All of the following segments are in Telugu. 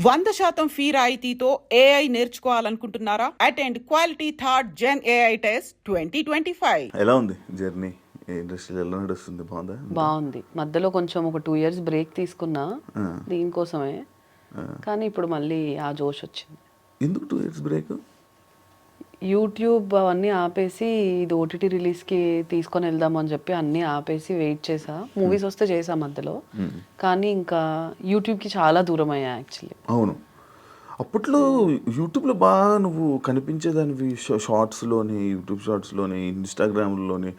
100% ఫీ రాయితీతో ఏఐ నేర్చుకోవాలనుకుంటున్నారా? Attend quality third gen AI test 2025. ఎలా ఉంది జర్నీ? ఇండస్ట్రీలో ఎలా నడుస్తుంది? బాగుందా? బాగుంది. మధ్యలో కొంచెం ఒక 2 years బ్రేక్ తీసుకున్నా దీనికోసమే. కానీ ఇప్పుడు మళ్ళీ ఆ జోష్ వచ్చింది. ఎందుకు 2 years బ్రేక్? యూట్యూబ్ అవన్నీ ఆపేసి ఇది ఓటీటీ రిలీజ్కి తీసుకొని వెళ్దామని చెప్పి అన్నీ ఆపేసి వెయిట్ చేసా. మూవీస్ వస్తే చేసా మధ్యలో, కానీ ఇంకా యూట్యూబ్కి చాలా దూరం అయ్యా యాక్చువల్లీ. అవును, అప్పట్లో యూట్యూబ్లో బాగా నువ్వు కనిపించేదానివి. షార్ట్స్లోని, యూట్యూబ్ షార్ట్స్లోని, ఇన్స్టాగ్రామ్లోని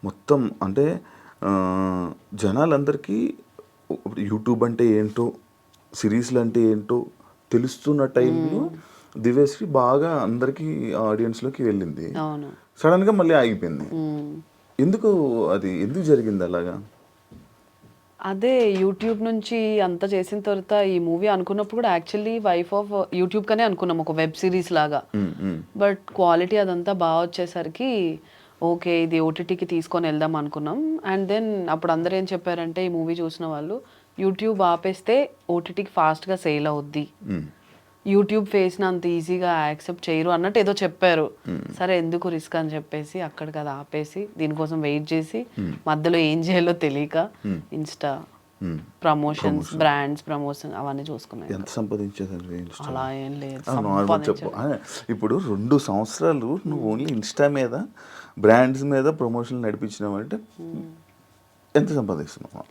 మొత్తం. అంటే జనాలందరికీ యూట్యూబ్ అంటే ఏంటో, సిరీస్లు అంటే ఏంటో తెలుస్తున్న టైంలో దివ్యశ్రీ బాగా అందరికి ఆడియన్స్లోకి వెళ్ళింది. సడన్గా మళ్ళీ ఆగిపోయింది. ఎందుకు అది ఎందుకు జరిగింది అలాగా? అదే యూట్యూబ్ నుంచి అంత చేసిన తర్వాత ఈ మూవీ అనుకున్నప్పుడు కూడా యాక్చువల్లీ వైఫ్ ఆఫ్ యూట్యూబ్ కనే అనుకున్నాం, ఒక వెబ్ సిరీస్ లాగా. బట్ క్వాలిటీ అదంతా బాగా వచ్చేసరికి ఓకే ఇది ఓటీటీకి తీసుకొని వెళ్దాం అనుకున్నాం. అండ్ దెన్ అప్పుడు అందరూ ఏం చెప్పారంటే, ఈ మూవీ చూసిన వాళ్ళు యూట్యూబ్ ఆపేస్తే ఓటీటీకి ఫాస్ట్గా సేల్ అవుద్ది, యూట్యూబ్ ఫేస్ని అంత ఈజీగా యాక్సెప్ట్ చేయరు అన్నట్టు ఏదో చెప్పారు. సరే ఎందుకు రిస్క్ అని చెప్పేసి అక్కడికి అది ఆపేసి దీనికోసం వెయిట్ చేసి మధ్యలో ఏం చేయాలో తెలియక ఇన్స్టా ప్రమోషన్స్, బ్రాండ్స్ ప్రమోషన్ అవన్నీ చూసుకున్నాయి. ఎంత సంపాదించేది? అలా ఏం లేదు. చెప్పు. ఇప్పుడు 2 సంవత్సరాలు నువ్వు ఓన్లీ ఇన్స్టా మీద, బ్రాండ్స్ మీద ప్రమోషన్ నడిపించినావు అంటే ఎంత సంపాదిస్తున్నావు?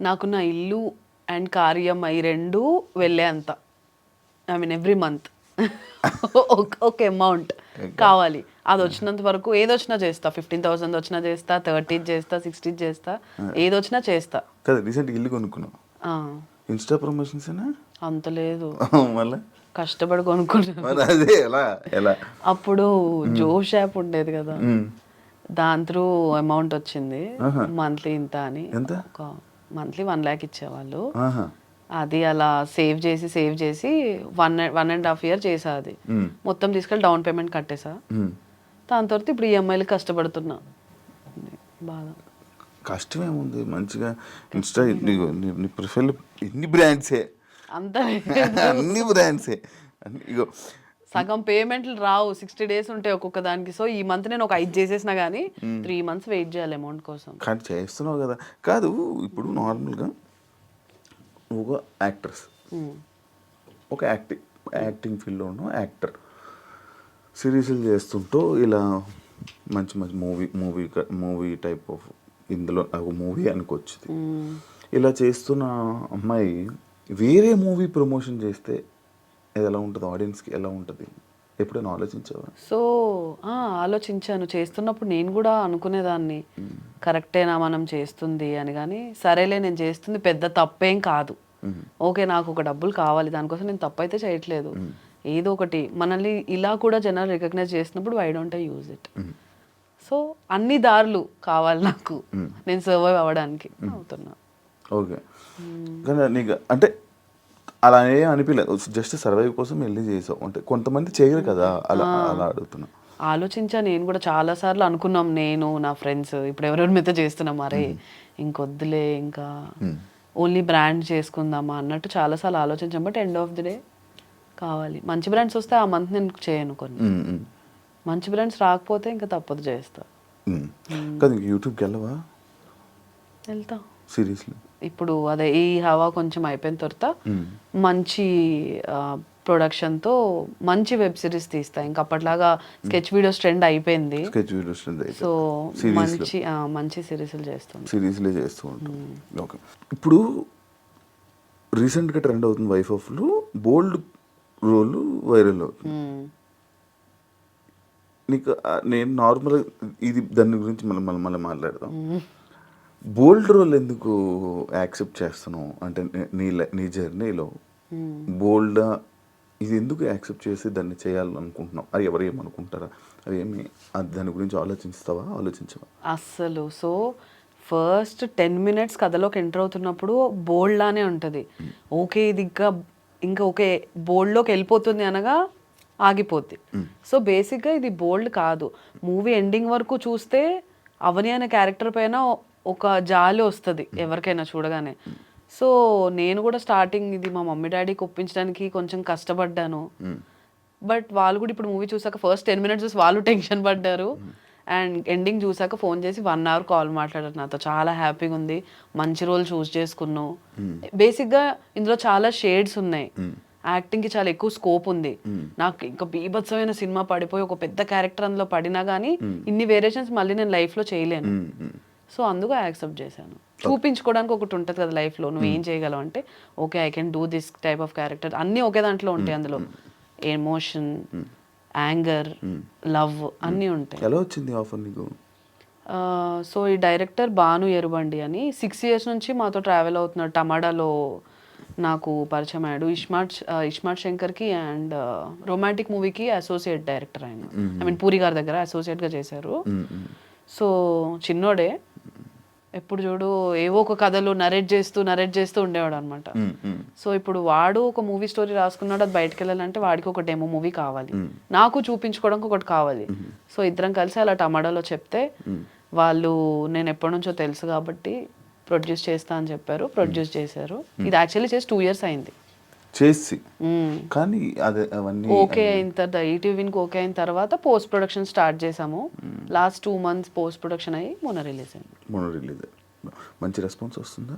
నాకు నా ఇల్లు అండ్ కార్యం అవి 2 వెళ్ళే అంత, ఐ మీన్ ఎవ్రీ మంత్ ఒక అమౌంట్ కావాలి. అది వచ్చినంత వరకు ఏదొచ్చినా చేస్తా. 15,000 వచ్చినా చేస్తా, 30 చేస్తా, 60 చేస్తా, ఏదొచ్చినా చేస్తా. కదా రీసెంట్ ఇల్లు కొనుక్కున్నావు, ఇన్స్టా ప్రమోషన్స్ అంత లేదు, మళ్ళీ కష్టపడి కొనుక్కున్నా. అదే ఎలా అప్పుడు జోష్ యాప్ ఉండేది కదా, దాని త్రూ అమౌంట్ వచ్చింది మంత్లీ ఇంత అని. ఒక మంత్లీ 1 lakh ఇచ్చేవాళ్ళు. అది అలా సేవ్ చేసి 1.5 year చేసా. అది మొత్తం తీసుకెళ్ళి డౌన్ పేమెంట్ కట్టేసా. దాని తర్వాత ఇప్పుడు ఈఎంఐలు కష్టపడుతున్నా. బాగా కష్టమేముంది, మంచిగా ఇన్స్టా నీ ప్రొఫైల్ ఎన్ని బ్రాండ్సే, అంతా అన్ని బ్రాండ్సే. ఇగో సగం పేమెంట్లు రావు, 60 days ఉంటాయి ఒక్కొక్క దానికి. సో ఈ మంత్ నేను ఒక 5 చేసేసినా కానీ 3 months వెయిట్ చేయాలి అమౌంట్ కోసం. కానీ చేస్తున్నావు కదా. కాదు, ఇప్పుడు నార్మల్గా నువ్వు ఒక యాక్ట్రెస్, ఒక యాక్టింగ్ ఫీల్డ్లో ఉన్న యాక్టర్, సిరీస్లు చేస్తుంటూ ఇలా మంచి మూవీ టైప్ ఆఫ్, ఇందులో ఒక మూవీ అనుకోవచ్చు. ఇలా చేస్తున్న అమ్మాయి వేరే మూవీ ప్రమోషన్ చేస్తే ఎలా ఉంటుంది, ఆడియన్స్కి ఎలా ఉంటుంది? ఎప్పుడైనా ఆలోచించావా? సో ఆలోచించాను. చేస్తున్నప్పుడు నేను కూడా అనుకునేదాన్ని, కరెక్టేనా మనం చేస్తుంది అని. కానీ సరేలే, నేను చేస్తుంది పెద్ద తప్పేం కాదు, ఓకే నాకు ఒక డబ్బులు కావాలి, దానికోసం నేను తప్పు అయితే చేయట్లేదు. ఏదో ఒకటి మనల్ని ఇలా కూడా జనాలు రికగ్నైజ్ చేసినప్పుడు why don't I use it? So అన్ని దారులు కావాలి నాకు, నేను సర్వైవ్ అవ్వడానికి అవుతున్నా. ఓకే, కానీ నీకు అంటే అలా ఏం అనిపించలేదు, జస్ట్ సర్వైవ్ కోసం వెళ్ళి చేసావు అంటే? కొంతమంది చేయరు కదా, అలా అడుగుతున్నా. ఆలోచించా నేను కూడా చాలాసార్లు అనుకున్నాం, నేను నా ఫ్రెండ్స్ ఇప్పుడు ఎవరెవరి మీద చేస్తున్నాం, మరే ఇంకొద్దులే ఇంకా ఓన్లీ బ్రాండ్ చేసుకుందామా అన్నట్టు చాలాసార్లు ఆలోచించాం. But end of the day కావాలి, మంచి బ్రాండ్స్ వస్తే ఆ మంత్ నేను చేయను. కొన్ని మంచి బ్రాండ్స్ రాకపోతే ఇంకా తప్పదు, చేస్తా. కదా యూట్యూబ్కి వెళ్ళవా? వెళ్తా సీరియస్లీ. ఇప్పుడు అదే ఈ హవా కొంచెం అయిపోయిన తర్వాత మంచి ప్రొడక్షన్తో మంచి వెబ్ సిరీస్ తీస్తా. ఇంకా అప్పట్లాగా స్కెచ్ వీడియోస్ ట్రెండ్ అయిపోయింది. సో మంచి సిరీస్లు చేస్తూ ఉంటాం. ఓకే, ఇప్పుడు రీసెంట్గా ట్రెండ్ అవుతుంది వైఫ్ ఆఫ్లో బోల్డ్ రోల్ వైరల్ అవుతుంది. నీకు నేను నార్మల్గా ఇది దాని గురించి మళ్ళీ మాట్లాడదాం. బోల్డ్ రోల్ ఎందుకు యాక్సెప్ట్ చేస్తున్నావు అంటే నీ జర్నీలో బోల్డ్ ఇది ఎందుకు యాక్సెప్ట్ చేసి దాన్ని చేయాలనుకుంటున్నావు? అది ఎవరు ఏమనుకుంటారా, అది ఏమి, దాని గురించి ఆలోచించవా? అస్సలు. సో ఫస్ట్ 10 minutes కథలోకి ఎంటర్ అవుతున్నప్పుడు బోల్డ్ లానే ఉంటుంది. ఓకే ఇది ఇంకా ఓకే బోల్డ్లోకి వెళ్ళిపోతుంది అనగా ఆగిపోద్ది. సో బేసిక్గా ఇది బోల్డ్ కాదు. మూవీ ఎండింగ్ వరకు చూస్తే అవని అనే క్యారెక్టర్ పైన ఒక జాలి వస్తుంది ఎవరికైనా చూడగానే. సో నేను కూడా స్టార్టింగ్ ఇది మా మమ్మీ డాడీకి ఒప్పించడానికి కొంచెం కష్టపడ్డాను. బట్ వాళ్ళు కూడా ఇప్పుడు మూవీ చూసాక ఫస్ట్ 10 minutes చూసి వాళ్ళు టెన్షన్ పడ్డారు. అండ్ ఎండింగ్ చూసాక ఫోన్ చేసి 1 hour కాల్ మాట్లాడారు నాతో. చాలా హ్యాపీగా ఉంది, మంచి రోల్ చూస్ చేసుకున్నావు. బేసిక్గా ఇందులో చాలా షేడ్స్ ఉన్నాయి, యాక్టింగ్కి చాలా ఎక్కువ స్కోప్ ఉంది. నాకు ఇంకా బీభత్సమైన సినిమా పడిపోయి ఒక పెద్ద క్యారెక్టర్ అందులో పడినా కానీ ఇన్ని వేరియేషన్స్ మళ్ళీ నేను లైఫ్లో చేయలేను. సో అందుకు యాక్సెప్ట్ చేశాను. చూపించుకోవడానికి ఒకటి ఉంటుంది కదా లైఫ్లో, నువ్వు ఏం చేయగలవు అంటే okay I can do this type of character. అన్నీ ఒకే దాంట్లో ఉంటాయి, అందులో ఎమోషన్, యాంగర్, లవ్ అన్నీ ఉంటాయి. ఎలా వచ్చింది ఆఫర్ నీకు? సో ఈ డైరెక్టర్ భాను ఎరుబండి అని 6 years నుంచి మాతో ట్రావెల్ అవుతున్నాడు. టమాడాలో నాకు పరిచయం అయ్యాడు. ఇస్మార్ట్ శంకర్కి అండ్ రొమాంటిక్ మూవీకి అసోసియేట్ డైరెక్టర్ ఆయన. ఐ మీన్ పూరి గారి దగ్గర అసోసియేట్గా చేశారు. సో చిన్నోడే, ఎప్పుడు చూడు ఏవో ఒక కథలు నరేట్ చేస్తూ ఉండేవాడు అనమాట. సో ఇప్పుడు వాడు ఒక మూవీ స్టోరీ రాసుకున్నాడు, అది బయటకు వెళ్ళాలంటే వాడికి ఒక డెమో మూవీ కావాలి, నాకు చూపించుకోవడానికి ఒకటి కావాలి. సో ఇద్దరం కలిసి అలా టమాటాలో చెప్తే వాళ్ళు నేను ఎప్పటి నుంచో తెలుసు కాబట్టి ప్రొడ్యూస్ చేస్తా అని చెప్పారు. ప్రొడ్యూస్ చేశారు. ఇది యాక్చువల్లీ చేసి 2 years అయింది చేసి. కానీ అదే అవన్నీ ఓకే అయిన తర్వాత ఈటీవీకి ఓకే అయిన తర్వాత పోస్ట్ ప్రొడక్షన్ స్టార్ట్ చేసాము. లాస్ట్ 2 months పోస్ట్ ప్రొడక్షన్ అయ్యి మొన్న రిలీజ్ అయింది. మంచి రెస్పాన్స్ వస్తుందా?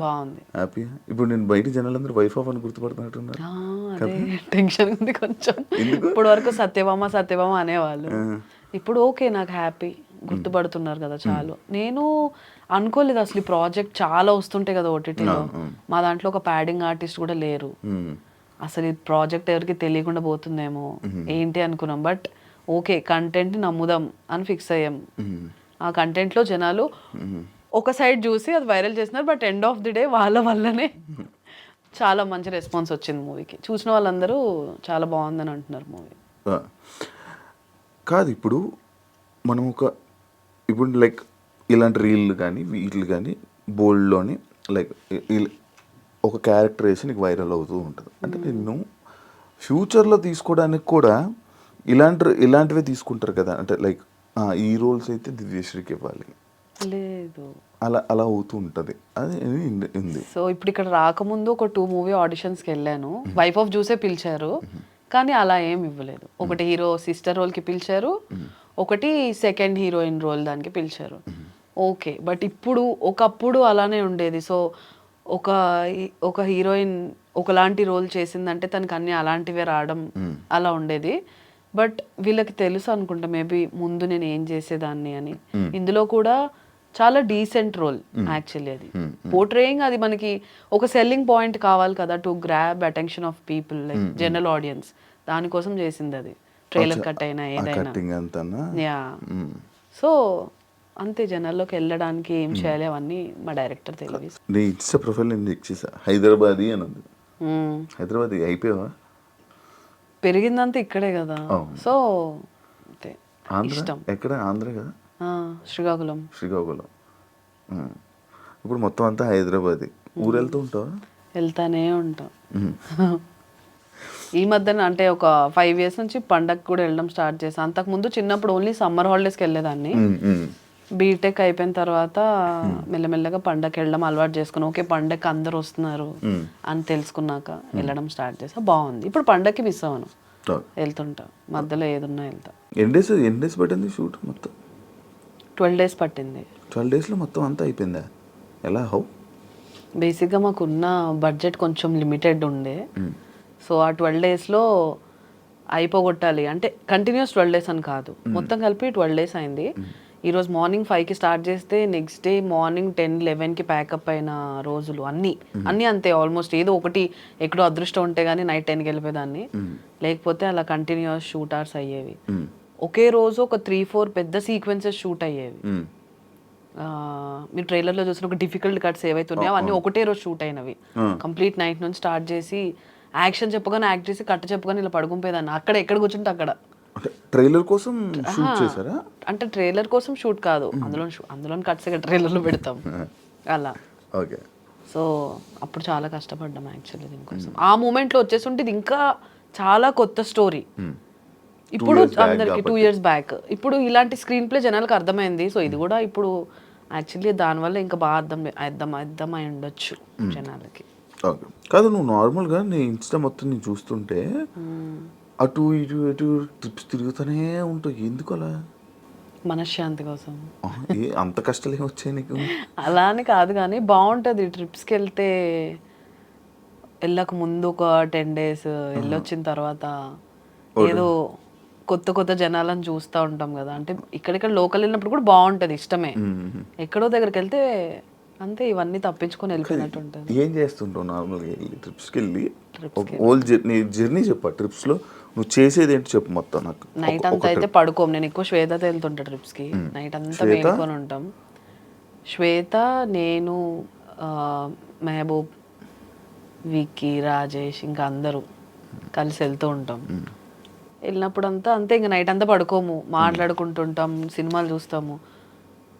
బాగుంది, హ్యాపీ. ఇప్పుడు నేను బయట జనాలందరూ వైఫ్ ఆఫ్ అని గుర్తుపడుతున్నట్టున్నారు. అదే టెన్షన్ ఉంది కొంచెం. ఇప్పుడు వరకు సత్యభామ అనేవాళ్ళు, ఇప్పుడు ఓకే నాకు హ్యాపీ, గుర్తుపడుతున్నారు కదా చాలు. నేను అనుకోలేదు అసలు ఈ ప్రాజెక్ట్ చాలా వస్తుంటాయి కదా ఓటీటీలో. మా దాంట్లో ఒక ప్యాడింగ్ ఆర్టిస్ట్ కూడా లేరు. అసలు ఈ ప్రాజెక్ట్ ఎవరికి తెలియకుండా పోతుందేమో ఏంటి అనుకున్నాం. బట్ ఓకే కంటెంట్ని నమ్ముదాం అని ఫిక్స్ అయ్యాం. ఆ కంటెంట్లో జనాలు ఒక సైడ్ చూసి అది వైరల్ చేస్తున్నారు. But end of the day వాళ్ళ వల్లనే చాలా మంచి రెస్పాన్స్ వచ్చింది మూవీకి. చూసిన వాళ్ళందరూ చాలా బాగుందని అంటున్నారు మూవీ. కాదు ఇప్పుడు మనం ఇప్పుడు లైక్ ఇలాంటి రీళ్ళు కానీ వీటిలు కానీ బోల్డ్లోని లైక్ ఒక క్యారెక్టర్ వేసి నీకు వైరల్ అవుతూ ఉంటుంది. అంటే నిన్ను ఫ్యూచర్లో తీసుకోవడానికి కూడా ఇలాంటివే తీసుకుంటారు కదా. అంటే లైక్ ఈ రోల్స్ అయితే దివ్యశ్రీకి ఇవ్వాలి, లేదు అలా అవుతూ ఉంటుంది. అది ఉంది. సో ఇప్పుడు ఇక్కడ రాకముందు ఒక 2 మూవీ ఆడిషన్స్కి వెళ్ళాను. వైఫ్ ఆఫ్ చూసే పిలిచారు, కానీ అలా ఏం ఇవ్వలేదు. ఒకటి హీరో సిస్టర్ రోల్కి పిలిచారు, ఒకటి సెకండ్ హీరోయిన్ రోల్ దానికి పిలిచారు. ఓకే బట్ ఒకప్పుడు అలానే ఉండేది. సో ఒక హీరోయిన్ ఒకలాంటి రోల్ చేసిందంటే తనకు అన్ని అలాంటివే రావడం అలా ఉండేది. బట్ వీళ్ళకి తెలుసు అనుకుంటా మేబీ ముందు నేను ఏం చేసేదాన్ని అని. ఇందులో కూడా చాలా డీసెంట్ రోల్ యాక్చువల్లీ. అది పోర్ట్రేయింగ్ అది మనకి ఒక సెల్లింగ్ పాయింట్ కావాలి కదా, to grab attention of people like general audience. దానికోసం చేసింది అది, ట్రైలర్ కట్ అయినా ఏదైనా. యా సో అంతే, జనాల్లోకి వెళ్ళడానికి ఏం చేయాలి అవన్నీ మా డైరెక్టర్ తెలియదు. నేను ఇచ్చే ప్రొఫైల్ నేను ఇచ్చేసా హైదరాబాదీ అని ఉంది. హైదరాబాద్ అయిపోయావా? పెరిగిందంతా ఇక్కడే కదా, సో అంతే ఇష్టం. ఎక్కడ? ఆంధ్ర కదా, శ్రీకాకుళం. ఇప్పుడు మొత్తం అంతా హైదరాబాద్. ఊరు వెళ్తూ ఉంటావా? వెళ్తానే ఉంటాం. ఈ మధ్యన అంటే ఒక 5 years నుంచి పండగకి కూడా వెళ్ళడం స్టార్ట్ చేసాను. అంతకుముందు చిన్నప్పుడు ఓన్లీ సమ్మర్ హాలిడేస్కి వెళ్ళేదాన్ని. బీటెక్ అయిపోయిన తర్వాత మెల్లమెల్లగా పండగకి వెళ్ళడం అలవాటు చేసుకున్నాను. ఓకే పండగకి అందరు వస్తున్నారు అని తెలుసుకున్నాక వెళ్ళడం స్టార్ట్ చేసా. బాగుంది. ఇప్పుడు పండగకి మిస్ అవ్వను, వెళ్తుంటా. మధ్యలో ఏదున్నా వెళ్తా. ఎన్ని డేస్ పట్టింది షూట్? మొత్తం 12 days పట్టింది. 12 daysలో మొత్తం అంతా అయిపోయిందా? ఎలా? హౌ? బేసిక్గా మాకున్న బడ్జెట్ కొంచెం లిమిటెడ్ ఉండే. సో ఆ 12 daysలో అయిపోగొట్టాలి అంటే కంటిన్యూస్ 12 days అని కాదు, మొత్తం కలిపి 12 days అయింది. ఈరోజు మార్నింగ్ 5కి స్టార్ట్ చేస్తే నెక్స్ట్ డే మార్నింగ్ 10-11కి ప్యాకప్ అయిన రోజులు అన్నీ అంతే. ఆల్మోస్ట్ ఏదో ఒకటి ఎక్కడో అదృష్టం ఉంటే కానీ నైట్ 10కి వెళ్ళిపోయేదాన్ని, లేకపోతే అలా కంటిన్యూస్ షూట్ అవర్స్ అయ్యేవి. ఒకే రోజు ఒక 3-4 పెద్ద సీక్వెన్సెస్ షూట్ అయ్యేవి. మీరు ట్రైలర్లో చూసిన ఒక డిఫికల్ట్ కట్స్ ఏవైతే ఉన్నాయో అవన్నీ ఒకటే రోజు షూట్ అయినవి. కంప్లీట్ నైట్ నుంచి స్టార్ట్ చేసి యాక్షన్ చెప్పగానే యాక్ట్ చేసి కట్ట చెప్పగానే ఇలా పడుకుంపోయేదాన్ని. అక్కడ ఎక్కడ కూర్చుంటే అక్కడ. ట్రైలర్ కోసం షూట్ చేశారా? అంటే ట్రైలర్ కోసం షూట్ కాదు, అందులో కట్స్ ట్రైలర్లో పెడతాం అలా. ఓకే. సో అప్పుడు చాలా కష్టపడ్డాం యాక్చువల్లీ దీనికోసం. ఆ మూమెంట్లో వచ్చేస్తుంటే ఇది ఇంకా చాలా కొత్త స్టోరీ. ఇప్పుడు అందరికి 2 years బ్యాక్ ఇప్పుడు ఇలాంటి స్క్రీన్ ప్లే జనాలకు అర్థమైంది. సో ఇది కూడా ఇప్పుడు యాక్చువల్లీ దానివల్ల ఇంకా బాగా అర్థమై ఉండొచ్చు జనాలకి. ఓకే. కాదు నువ్వు నార్మల్గా నీ ఇన్స్టా మొత్తం నేను చూస్తుంటే అటు ఇటు ఇటు ట్రిప్స్ తిరుగుతూనే ఉంటావు, ఎందుకు అలా? మనశ్శాంతి కోసం. అంత కష్టాలు ఏమి వచ్చాయి నీకు? అలా అని కాదు కానీ బాగుంటుంది ట్రిప్స్కి వెళ్తే. వెళ్ళక ముందు ఒక 10 days వెళ్ళొచ్చిన తర్వాత ఏదో కొత్త కొత్త జనాలను చూస్తూ ఉంటాం కదా. అంటే ఇక్కడిక్కడ లోకల్ వెళ్ళినప్పుడు కూడా బాగుంటుంది, ఇష్టమే. ఎక్కడో దగ్గరికి వెళ్తే అంతే ఇవన్నీ తప్పించుకొని వెళ్ళిపోయినట్టు ఉంటుంది. ఏం చేస్తుంటావు నార్మల్గా వెళ్ళి ట్రిప్స్కి వెళ్ళి? హోల్ జర్నీ చెప్పు, ట్రిప్స్లో నువ్వు చేసేది ఏంటి చెప్పు మొత్తం నాకు. నైట్ అంతా అయితే పడుకోం. నేను ఎక్కువ శ్వేతతో వెళ్తుంటా ట్రిప్స్కి. నైట్ అంతా మేలుకొని ఉంటాం. శ్వేత, నేను, మెహబూబ్, విక్కీ, రాజేష్, ఇంకా అందరూ కలిసి వెళ్తూ ఉంటాం. వెళ్ళినప్పుడు అంతా అంతే, ఇంకా నైట్ అంతా పడుకోము, మాట్లాడుకుంటుంటాం, సినిమాలు చూస్తాము.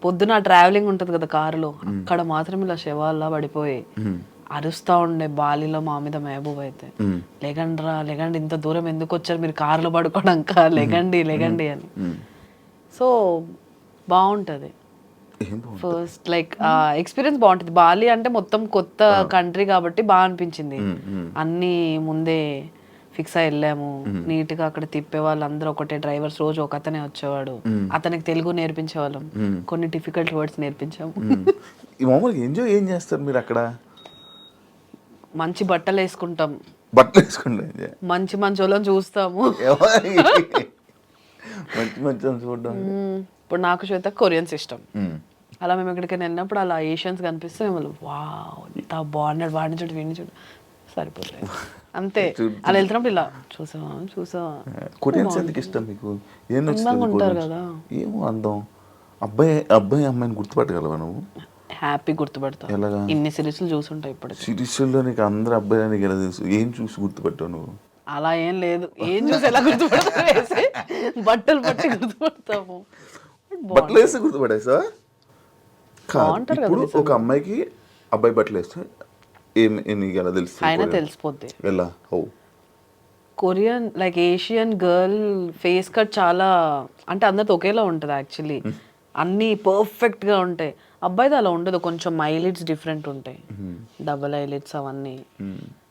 పొద్దున ట్రావెలింగ్ ఉంటుంది కదా కారులో, అక్కడ మాత్రం ఇలా శవాల్లా పడిపోయి అరుస్తా ఉండే బాలిలో మా మీద మెహబూబ్ అయితే, లెగండ్రా లెగండి, ఇంత దూరం ఎందుకు వచ్చారు మీరు కారులో పడుకోవడాక, లెగండి లెగండి అని. సో బాగుంటుంది. ఫస్ట్ లైక్ ఎక్స్పీరియన్స్ బాగుంటుంది. బాలి అంటే మొత్తం కొత్త కంట్రీ కాబట్టి బాగా అనిపించింది. అన్నీ ముందే ఫిక్స్ అయి వెళ్ళాము. నీట్ గా అక్కడ తిప్పే వాళ్ళు అందరూ ఒకటే డ్రైవర్స్, రోజు ఒక అతనే వచ్చేవాడు. అతనికి తెలుగు నేర్పించేవాళ్ళం, కొన్ని డిఫికల్ట్ వర్డ్స్ నేర్పించాము. మామూలుగా ఎంజాయ్ ఏం చేస్తారు మీరు అక్కడ? మంచి బట్టలు వేసుకుంటాం, బట్టలు వేసుకుంటా, మంచి మంచి వాళ్ళని చూస్తాము. మంచి మంచి చూడడం. ఇప్పుడు నాకు శ్వేత కొరియన్స్ ఇష్టం. అలా మేము ఎక్కడికైనా వెళ్ళినప్పుడు అలా ఏషియన్స్ కనిపిస్తే మేము వావ్ ఇంత బాగున్నాడు, వాడిని చూడు వీడిని చూడు, సరిపోతుంది అంతే. అలా వెళ్తున్నప్పుడు ఇలా చూసావా. కొరియన్స్ ఎందుకు ఇష్టం మీకు? ఏం అందంగా ఉంటారు కదా. ఏమో అందం. అబ్బాయి అమ్మాయిని గుర్తుపట్టగలవా నువ్వు? హ్యాపీ గుర్తుపడతావు. ఎలాగా? ఇన్ని సిరీస్లు చూసుంటాయి ఇప్పుడు. సిరీస్లో నీకు అందరు అబ్బాయి నీకు ఎలా తెలుసు? ఏం చూసి గుర్తుపట్టావు నువ్వు? అలా ఏం లేదు, ఏం చూసి ఎలా గుర్తుపడతావు? బట్టలు పట్టి గుర్తుపడతాము. బట్టలు వేస్తే గుర్తుపడేసా? ఇప్పుడు ఒక అమ్మాయికి అబ్బాయి బట్టలు వేస్తే నీకు ఎలా తెలుసు? ఆయన తెలిసిపోద్ది. ఎలా? Korean like Asian girl face cut చాలా అంటే అందరితో ఒకేలా ఉంటుంది యాక్చువల్లీ. అన్నీ పర్ఫెక్ట్గా ఉంటాయి. అబ్బాయిది అలా ఉండదు, కొంచెం ఐలిడ్స్ డిఫరెంట్ ఉంటాయి, డబుల్ ఐలిడ్స్ అవన్నీ.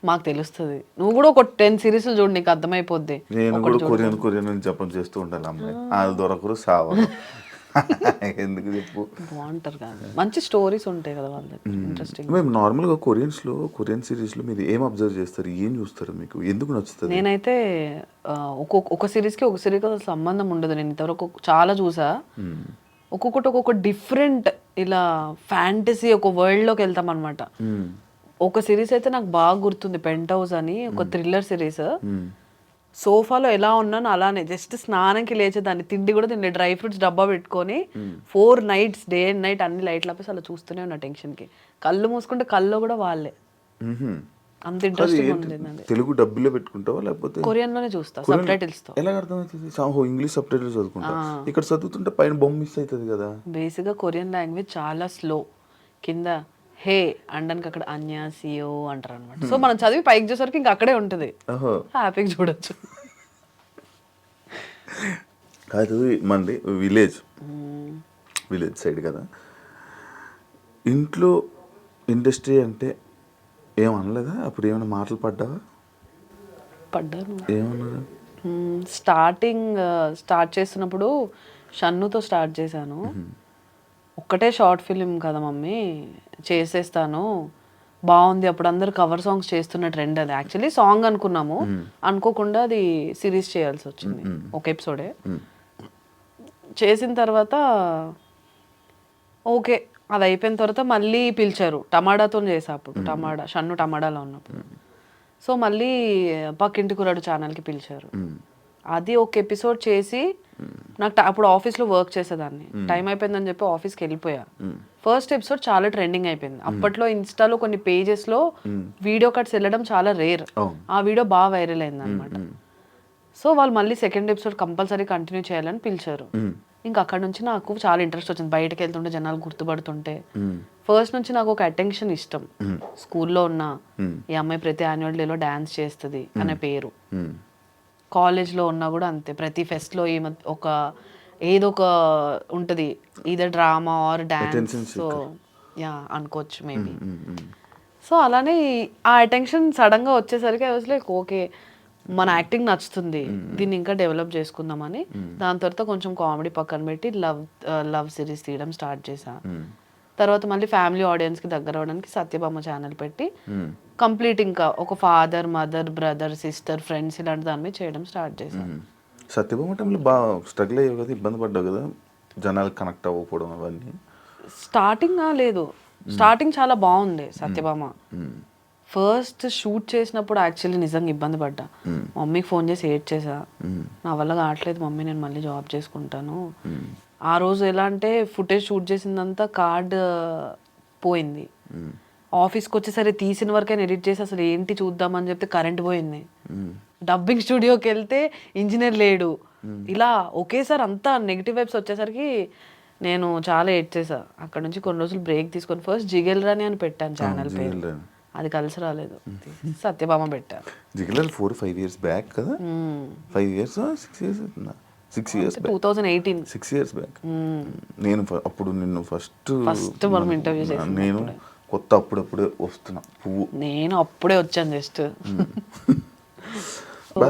మాకు తెలుస్తుంది. నువ్వు కూడా ఒక 10 సిరీస్లు చూడు, నీకు అర్థమైపోద్ది. నేను కూడా కొరియన్ అని జపం చేస్తూ ఉంటాను. అమ్మాయి అది దొరకరు సావ ఎందుకు చెప్పు. బాగుంటారు కదా, మంచి స్టోరీస్ ఉంటాయి కదా వాళ్ళకి, ఇంట్రెస్టింగ్. మేము నార్మల్గా కొరియన్ సిరీస్లో మీరు ఏం అబ్జర్వ్ చేస్తారు, ఏం చూస్తారు, మీకు ఎందుకు నచ్చుతుంది? నేనైతే ఒక సిరీస్కి ఒక సిరీస్కి అసలు సంబంధం ఉండదు. నేను ఇంతవరకు చాలా చూసా. ఒక్కొక్కటి ఒక్కొక్క డిఫరెంట్ ఇలా ఫ్యాంటసీ ఒక వరల్డ్లోకి వెళ్తాం అనమాట. ఒక సిరీస్ అయితే నాకు బాగా గుర్తుంది, పెంట్ హౌస్ అని, ఒక థ్రిల్లర్ సిరీస్. సోఫాలో ఎలా ఉన్నాను అలానే జస్ట్ స్నానంకి లేచేదాన్ని, తిండి కూడా తిండి, డ్రై ఫ్రూట్స్ డబ్బా పెట్టుకొని 4 nights డే అండ్ నైట్ అన్ని లైట్లు ఆపేసి అలా చూస్తూనే ఉన్నా టెన్షన్కి. కళ్ళు మూసుకుంటే కళ్ళు కూడా వాళ్ళే, అంత ఇంట్రెస్టింగ్ ఉంది. తెలుగు డబ్బులో పెట్టుకుంటావా లేకపోతే కొరియన్ లోనే చూస్తా, సబ్ టైటిల్స్ తో. ఎలా అర్థమవుతుంది? ఇంగ్లీష్ సబ్ టైటిల్స్ చదువుకుంటా, ఇక్కడ చదువుతుంటే పైన బొమ్మ మిస్ అవుతుంది కదా. బేసిక్ గా కొరియన్ లాంగ్వేజ్ చాలా స్లో. కింద హే అనడానికి అక్కడ అన్యాసియో అంటారు అనమాట. సో మనం చదివి పైకి చూసరికి ఇంకా అక్కడే ఉంటుంది, హ్యాపీగా చూడొచ్చు. కాదు మంది విలేజ్ సైడ్ కదా, ఇంట్లో ఇండస్ట్రీ అంటే ఏమనలేదా? అప్పుడు ఏమైనా మాటలు పడ్డావా? పడ్డాను. ఏమన్నారు? స్టార్ట్ చేస్తున్నప్పుడు షన్నుతో స్టార్ట్ చేశాను. ఒక్కటే షార్ట్ ఫిలిం కదా మమ్మీ, చేసేస్తాను, బాగుంది. అప్పుడు అందరు కవర్ సాంగ్స్ చేస్తున్న ట్రెండ్ అది. యాక్చువల్లీ సాంగ్ అనుకున్నాము, అనుకోకుండా అది సిరీస్ చేయాల్సి వచ్చింది, ఒక ఎపిసోడే. చేసిన తర్వాత ఓకే, అది అయిపోయిన తర్వాత మళ్ళీ పిలిచారు. టమాటాతో చేసా అప్పుడు, షన్ను టమాటాలో ఉన్నప్పుడు. సో మళ్ళీ పక్కింటి కురాడు ఛానల్కి పిలిచారు. అది ఒక ఎపిసోడ్ చేసి నాకు అప్పుడు ఆఫీస్లో వర్క్ చేసేదాన్ని, టైం అయిపోయిందని చెప్పి ఆఫీస్కి వెళ్ళిపోయా. ఫస్ట్ ఎపిసోడ్ చాలా ట్రెండింగ్ అయిపోయింది. అప్పట్లో ఇన్స్టాలో కొన్ని పేజెస్లో వీడియో కట్స్ వెళ్ళడం చాలా రేర్. ఆ వీడియో బాగా వైరల్ అయింది అనమాట. సో వాళ్ళు మళ్ళీ సెకండ్ ఎపిసోడ్ కంపల్సరీ కంటిన్యూ చేయాలని పిలిచారు. ఇంకా అక్కడ నుంచి నాకు చాలా ఇంట్రెస్ట్ వచ్చింది. బయటకు వెళ్తుంటే జనాలు గుర్తుపడుతుంటే ఫస్ట్ నుంచి నాకు ఒక అటెన్షన్ ఇష్టం. స్కూల్లో ఉన్న ఈ అమ్మాయి ప్రతి యాన్యువల్ డేలో డాన్స్ చేస్తుంది అనే పేరు. కాలేజ్లో ఉన్నా కూడా అంతే, ప్రతి ఫెస్ట్లో ఒక ఏదో ఒక ఉంటుంది either drama or dance, Attention so yeah అనుకోవచ్చు మేబీ. Mm. సో అలానే ఆ అటెన్షన్ సడన్ గా వచ్చేసరికి ఐ వాజ్ లైక్ ఓకే మన యాక్టింగ్ నచ్చుతుంది, దీన్ని ఇంకా డెవలప్ చేసుకుందామని దాని తర్వాత కొంచెం కామెడీ పక్కన పెట్టి లవ్ సిరీస్ తీయడం స్టార్ట్ చేశా. తర్వాత మళ్ళీ ఫ్యామిలీ ఆడియన్స్ కి దగ్గర అవడానికి సత్యభామ ఛానల్ పెట్టి కంప్లీట్ ఇంకా ఒక father mother brother sister friends ఇలాంటి దాని మీద చేయడం స్టార్ట్ చేశాను. సత్యభామ టైంలో బాగా స్ట్రగుల్ అయ్యావు కదా, ఇబ్బంది పడ్డావు కదా, జనాలు కనెక్ట్ అవ్వకపోవడం అవన్నీ. స్టార్టింగ్ లేదు, స్టార్టింగ్ చాలా బాగుంది సత్యభామ. ఫస్ట్ షూట్ చేసినప్పుడు యాక్చువల్లీ నిజంగా ఇబ్బంది పడ్డా. మమ్మీకి ఫోన్ చేసి ఏడ్ చేసా, నా వల్ల కావట్లేదు మమ్మీ, నేను మళ్ళీ జాబ్ చేసుకుంటాను. ఆ రోజు ఎలా అంటే ఫుటేజ్ షూట్ చేసిందంతా కార్డ్ పోయింది. ఆఫీస్కి వచ్చేసరి తీసిన వరకైనా ఎడిట్ చేసి అసలు ఏంటి చూద్దామని చెప్తే కరెంట్ పోయింది. డబ్బింగ్ స్టూడియోకి వెళ్తే ఇంజనీర్ లేడు. ఇలా ఒకేసారి అంతా నెగిటివ్ వైబ్స్ వచ్చేసరికి నేను చాలా ఏడ్ చేసా. అక్కడ నుంచి కొన్ని రోజులు బ్రేక్ తీసుకొని ఫస్ట్ జిగెల్ రాని అని పెట్టాను ఛానల్ పేరు, అది కలిసి రాలేదు, సత్యభామ పెట్టాను. జిగిలర్ 4-5 years బ్యాక్ కదా, 5 years 6 years 6 years 2018 6 years back. నేను అప్పుడు నిన్ను ఫస్ట్ మనం ఇంటర్వ్యూ చేసాను. నేను కొత్త అప్పుడప్పుడే వస్తున్నా పువ్వు, నేను అప్పుడే వచ్చాను జస్ట్.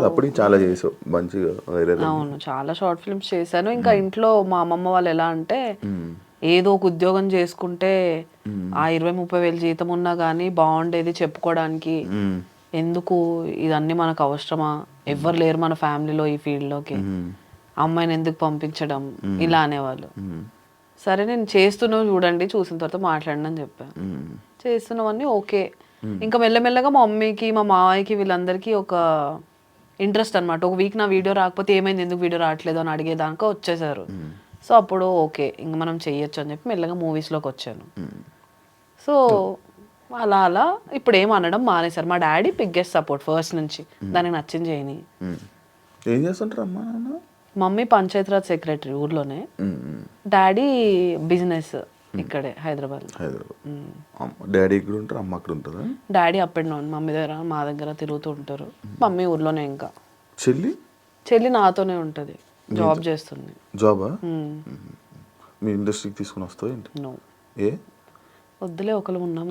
అప్పటికి చాలా చేసావు మంచిగా వైరల్. అవును, చాలా షార్ట్ ఫిల్మ్స్ చేశాను. ఇంకా ఇంట్లో మా అమ్మమ్మ వాళ్ళు ఎలా అంటే ఏదో ఒక ఉద్యోగం చేసుకుంటే ఆ 20-30 వేలు జీతం ఉన్నా కానీ బాగుండేది చెప్పుకోవడానికి, ఎందుకు ఇదన్నీ మనకు అవసరమా, ఎవ్వరు లేరు మన ఫ్యామిలీలో ఈ ఫీల్డ్లోకి, అమ్మాయిని ఎందుకు పంపించడం, ఇలా అనేవాళ్ళు. సరే నేను చేస్తున్నావు చూడండి, చూసిన తర్వాత మాట్లాడండి అని చెప్పాను. చేస్తున్నామని ఓకే. ఇంకా మెల్లమెల్లగా మా మమ్మీకి మా మావయ్యకి వీళ్ళందరికీ ఒక ఇంట్రెస్ట్ అనమాట. ఒక వీక్ నా వీడియో రాకపోతే ఏమైంది, ఎందుకు వీడియో రావట్లేదు అని అడిగేదాకా వచ్చేసారు. సో అప్పుడు ఓకే ఇంక మనం చెయ్యొచ్చు అని చెప్పి మెల్లగా మూవీస్లోకి వచ్చాను. సో అలా అలా ఇప్పుడు ఏం అనడం మానేశారు. మా డాడీ బిగ్గెస్ట్ సపోర్ట్ ఫస్ట్ నుంచి, దానికి నచ్చింది చేయని. ఏం చేస్తుంటారు అమ్మా నాన్న? మమ్మీ పంచాయతీరాజ్ సెక్రటరీ ఊర్లోనే, డాడీ బిజినెస్ ఇక్కడే హైదరాబాద్. డాడీ ఇక్కడ ఉంటారు, అమ్మ అక్కడ ఉంటుందా? Daddy up and down, mummy దగ్గర మా దగ్గర తిరుగుతూ ఉంటారు. మమ్మీ ఊర్లోనే. ఇంకా చెల్లి నాతోనే ఉంటుంది, జాబ్ చేస్తుంది. జాబా? మీ ఇండస్ట్రీకి తీసుకుని వస్తావు ఏంటి? నో, ఏ వద్దులే ఒకరు ఉన్నాం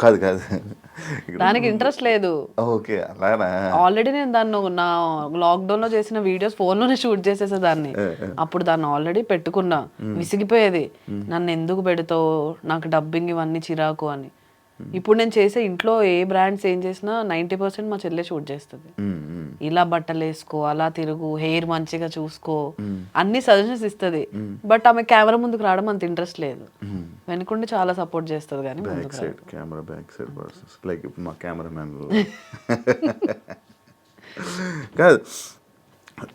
కాదు కాదు, దానికి ఇంట్రెస్ట్ లేదు. ఓకే అలానా? ఆల్రెడీ నేను దాన్ని నా లాక్డౌన్ లో చేసిన వీడియోస్ ఫోన్ లోనే షూట్ చేసేసా దాన్ని. అప్పుడు దాన్ని ఆల్రెడీ పెట్టుకున్నా, విసిగిపోయేది, నన్ను ఎందుకు పెడతావు, నాకు డబ్బింగ్ ఇవన్నీ చిరాకు అని. ఇప్పుడు నేను చేసే ఇంట్లో ఏ బ్రాండ్స్ ఏం చేసినా 90% మా చెల్లె షూట్ చేస్తుంది. ఇలా బట్టలు వేసుకో, అలా తిరుగు, హెయిర్ మంచిగా చూసుకో, అన్ని సజెషన్స్ ఇస్తుంది. బట్ ఆమె కెమెరా ముందుకు రావడం అంత ఇంట్రెస్ట్ లేదు. వెనుకుండి చాలా సపోర్ట్ చేస్తుంది కానీ కెమెరా బ్యాక్ సైడ్ లైక్ మా కెమెరా మ్యాన్ కాదు.